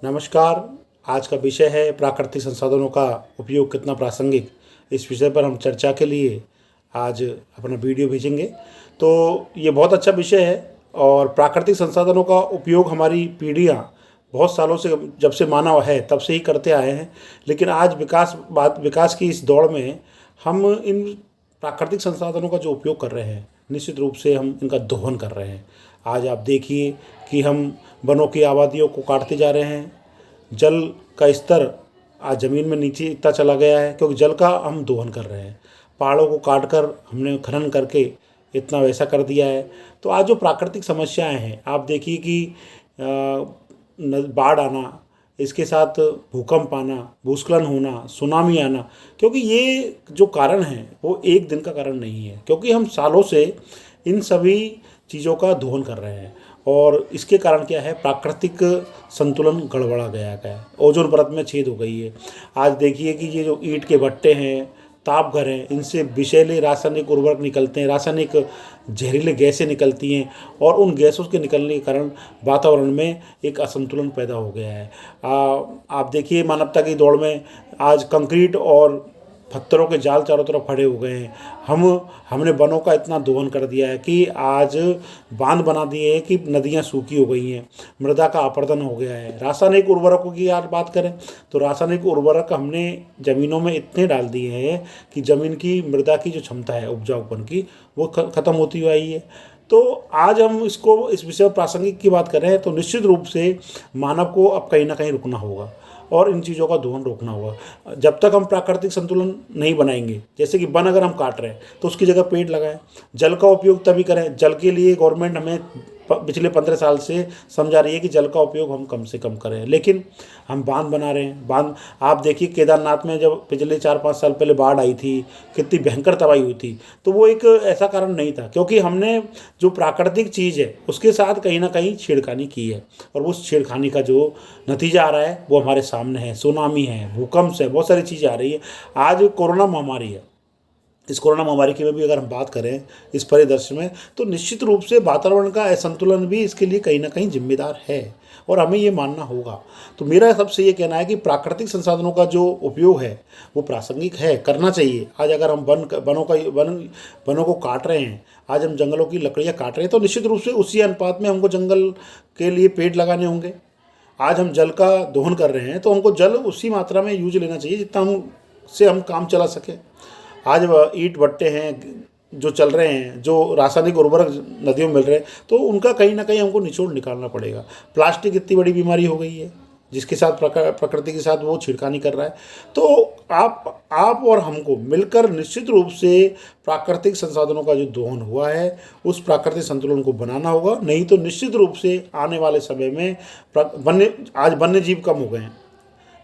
नमस्कार। आज का विषय है प्राकृतिक संसाधनों का उपयोग कितना प्रासंगिक। इस विषय पर हम चर्चा के लिए आज अपना वीडियो भेजेंगे। तो ये बहुत अच्छा विषय है और प्राकृतिक संसाधनों का उपयोग हमारी पीढ़ियाँ बहुत सालों से, जब से मानव है तब से ही करते आए हैं। लेकिन आज विकास की इस दौड़ में हम इन प्राकृतिक संसाधनों का जो उपयोग कर रहे हैं, निश्चित रूप से हम इनका दोहन कर रहे हैं। आज आप देखिए कि हम वनों की आबादियों को काटते जा रहे हैं। जल का स्तर आज ज़मीन में नीचे इतना चला गया है क्योंकि जल का हम दोहन कर रहे हैं। पहाड़ों को काटकर हमने खनन करके इतना वैसा कर दिया है। तो आज जो प्राकृतिक समस्याएं हैं, आप देखिए कि बाढ़ आना, इसके साथ भूकंप आना, भूस्खलन होना, सुनामी आना, क्योंकि ये जो कारण है वो एक दिन का कारण नहीं है, क्योंकि हम सालों से इन सभी चीज़ों का दोहन कर रहे हैं। और इसके कारण क्या है, प्राकृतिक संतुलन गड़बड़ा गया है। ओजोन परत में छेद हो गई है। आज देखिए कि ये जो ईंट के भट्टे हैं, ताप घर हैं, इनसे विषैले रासायनिक उर्वरक निकलते हैं, रासायनिक जहरीले गैसें निकलती हैं और उन गैसों के निकलने के कारण वातावरण में एक असंतुलन पैदा हो गया है। आप देखिए मानवता की दौड़ में आज कंक्रीट और पत्थरों के जाल चारों तरफ खड़े हो गए हैं। हमने वनों का इतना दोहन कर दिया है कि आज बांध बना दिए हैं कि नदियां सूखी हो गई हैं, मृदा का अपरदन हो गया है। रासायनिक उर्वरकों की आज बात करें तो रासायनिक उर्वरक हमने ज़मीनों में इतने डाल दिए हैं कि ज़मीन की मृदा की जो क्षमता है उपजाऊपन की, वो ख़त्म होती हुई आई है। तो आज हम इस विषय पर प्रासंगिक की बात कर रहे हैं, तो निश्चित रूप से मानव को अब कहीं ना कहीं रुकना होगा और इन चीज़ों का दोहन रोकना होगा। जब तक हम प्राकृतिक संतुलन नहीं बनाएंगे, जैसे कि वन अगर हम काट रहे हैं तो उसकी जगह पेड़ लगाएं। जल का उपयोग तभी करें, जल के लिए गवर्नमेंट हमें पिछले 15 साल से समझा रही है कि जल का उपयोग हम कम से कम करें, लेकिन हम बांध बना रहे हैं। बांध आप देखिए केदारनाथ में जब पिछले 4-5 साल पहले बाढ़ आई थी, कितनी भयंकर तबाही हुई थी, तो वो एक ऐसा कारण नहीं था, क्योंकि हमने जो प्राकृतिक चीज़ है उसके साथ कहीं ना कहीं छेड़खानी की है। और उस छेड़खानी का जो नतीजा आ रहा है वो हमारे सामने है। सुनामी है, भूकंप है, बहुत सारी चीज़ें आ रही है। आज कोरोना महामारी है। इस कोरोना महामारी की में भी अगर हम बात करें इस परिदृश्य में, तो निश्चित रूप से वातावरण का असंतुलन भी इसके लिए कहीं ना कहीं जिम्मेदार है और हमें ये मानना होगा। तो मेरा सबसे ये कहना है कि प्राकृतिक संसाधनों का जो उपयोग है वो प्रासंगिक है, करना चाहिए। आज अगर हम वनों को काट रहे हैं, आज हम जंगलों की लकड़ियाँ काट रहे हैं, तो निश्चित रूप से उसी अनुपात में हमको जंगल के लिए पेड़ लगाने होंगे। आज हम जल का दोहन कर रहे हैं तो हमको जल उसी मात्रा में यूज लेना चाहिए जितना हम काम चला सकें। आज ईंट भट्टे हैं जो चल रहे हैं, जो रासायनिक उर्वरक नदियों में मिल रहे हैं, तो उनका कहीं ना कहीं हमको निचोड़ निकालना पड़ेगा। प्लास्टिक इतनी बड़ी बीमारी हो गई है जिसके साथ प्रकृति के साथ वो छिड़खानी कर रहा है। तो आप और हमको मिलकर निश्चित रूप से प्राकृतिक संसाधनों का जो दोहन हुआ है उस प्राकृतिक संतुलन को बनाना होगा। नहीं तो निश्चित रूप से आने वाले समय में वन्य जीव कम हो गए हैं,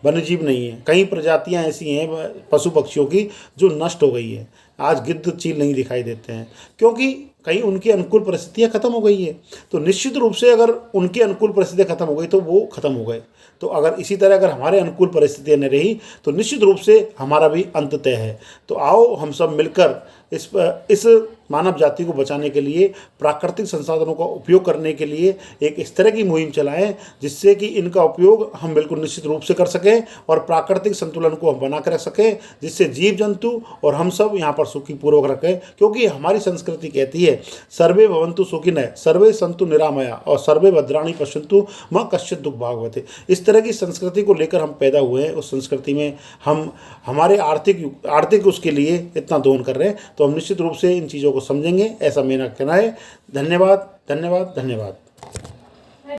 वन्य जीव नहीं है। कई प्रजातियां ऐसी हैं पशु पक्षियों की जो नष्ट हो गई है। आज गिद्ध चील नहीं दिखाई देते हैं क्योंकि कहीं उनकी अनुकूल परिस्थितियां खत्म हो गई है। तो निश्चित रूप से अगर उनकी अनुकूल परिस्थितियां खत्म हो गई तो वो खत्म हो गए। तो अगर इसी तरह अगर हमारे अनुकूल परिस्थितियां न रही तो निश्चित रूप से हमारा भी अंत तय है। तो आओ हम सब मिलकर इस मानव जाति को बचाने के लिए, प्राकृतिक संसाधनों का उपयोग करने के लिए एक इस तरह की मुहिम चलाएं जिससे कि इनका उपयोग हम बिल्कुल निश्चित रूप से कर सकें और प्राकृतिक संतुलन को हम बना कर रख सकें, जिससे जीव जंतु और हम सब यहाँ पर सुखी पूर्वक रखें। क्योंकि हमारी संस्कृति कहती है सर्वे भवन्तु सुखिनः, सर्वे सन्तु निरामया और सर्वे भद्राणि पश्यन्तु मां कश्चित् दुःख भाग्भवेत्। इस तरह की संस्कृति को लेकर हम पैदा हुए हैं। उस संस्कृति में हम हमारे आर्थिक उसके लिए इतना दोहन कर रहे हैं, तो हम निश्चित रूप से इन चीज़ों को समझेंगे, ऐसा मेरा कहना है। धन्यवाद, धन्यवाद, धन्यवाद।